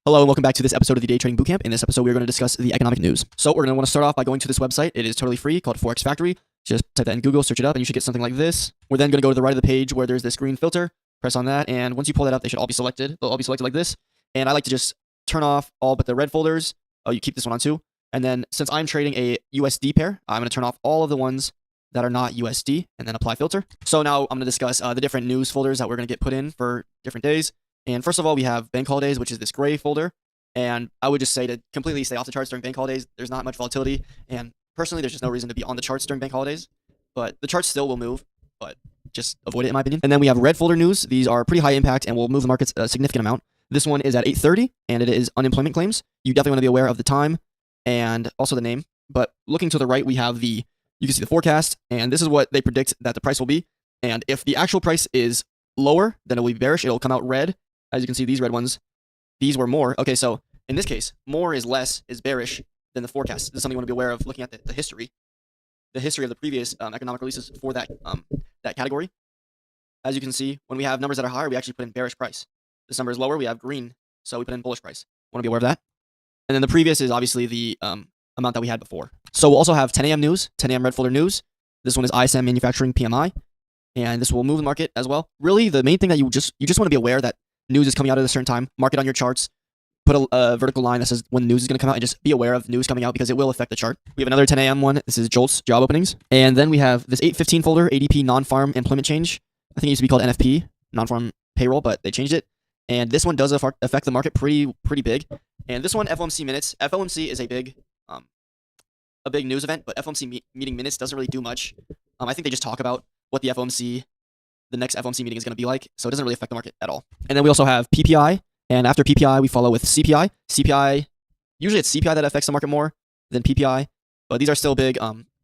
Hello and welcome back to this episode of the Day Trading Bootcamp. In this episode, we're going to discuss the economic news. So we're going to want to start off by going to this website. It is totally free, called Forex Factory. Just type that in Google, search it up, and you should get something like this. We're then going to go to the right of the page where there's this green filter. Press on that, and once you pull that up, they should all be selected. They'll all be selected like this. And I like to just turn off all but the red folders. Oh, you keep this one on too. And then since I'm trading a USD pair, I'm going to turn off all of the ones that are not USD and then apply filter. So now I'm going to discuss the different news folders that we're going to get put in for different days. And first of all, we have bank holidays, which is this gray folder. And I would just say to completely stay off the charts during bank holidays. There's not much volatility. And personally, there's just no reason to be on the charts during bank holidays. But the charts still will move, but just avoid it in my opinion. And then we have red folder news. These are pretty high impact and will move the markets a significant amount. This one is at 8:30 and it is unemployment claims. You definitely want to be aware of the time and also the name. But looking to the right, we have you can see the forecast, and this is what they predict that the price will be. And if the actual price is lower, then it will be bearish. It'll come out red. As you can see, these red ones, these were more. Okay, so in this case, more is less is bearish than the forecast. This is something you want to be aware of looking at the history. The history of the previous economic releases for that category. As you can see, when we have numbers that are higher, we actually put in bearish price. This number is lower, we have green, so we put in bullish price. Want to be aware of that. And then the previous is obviously the amount that we had before. So we'll also have 10 a.m. news, 10 a.m. red folder news. This one is ISM manufacturing PMI, and this will move the market as well. Really, the main thing that you just want to be aware that news is coming out at a certain time. Mark it on your charts. Put a vertical line that says when the news is going to come out, and just be aware of news coming out because it will affect the chart. We have another 10 a.m. one. This is JOLTS, job openings. And then we have this 8:15 folder, ADP non-farm employment change. I think it used to be called NFP, non-farm payroll, but they changed it. And this one does affect the market pretty big. And this one, FOMC minutes. FOMC is a big news event, but FOMC meeting minutes doesn't really do much. I think they just talk about what the next FOMC meeting is going to be like, so it doesn't really affect the market at all. And then we also have PPI. And after PPI, we follow with CPI. CPI, usually it's CPI that affects the market more than PPI, but these are still big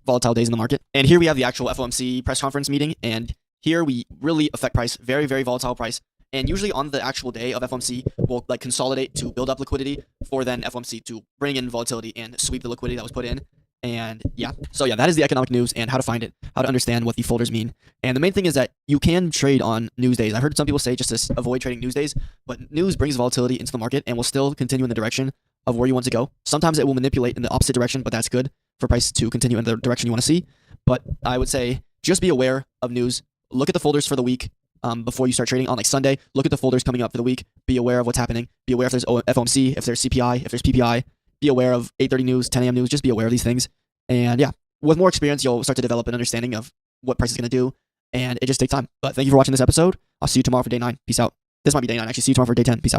volatile days in the market. And here we have the actual FOMC press conference meeting, and here we really affect price, very, very volatile price. And usually on the actual day of FOMC, we'll like consolidate to build up liquidity for then FOMC to bring in volatility and sweep the liquidity that was put in. And yeah, so yeah, that is the economic news and how to find it, how to understand what the folders mean. And the main thing is that you can trade on news days. I heard some people say just to avoid trading news days, but news brings volatility into the market and will still continue in the direction of where you want to go. Sometimes it will manipulate in the opposite direction, but that's good for price to continue in the direction you want to see. But I would say just be aware of news. Look at the folders for the week before you start trading on like Sunday. Look at the folders coming up for the week. Be aware of what's happening. Be aware if there's FOMC, if there's CPI, if there's PPI. Be aware of 8:30 news, 10 a.m. news. Just be aware of these things. And yeah, with more experience, you'll start to develop an understanding of what price is going to do. And it just takes time. But thank you for watching this episode. I'll see you tomorrow for day 9. Peace out. This might be day 9. Actually, see you tomorrow for day 10. Peace out.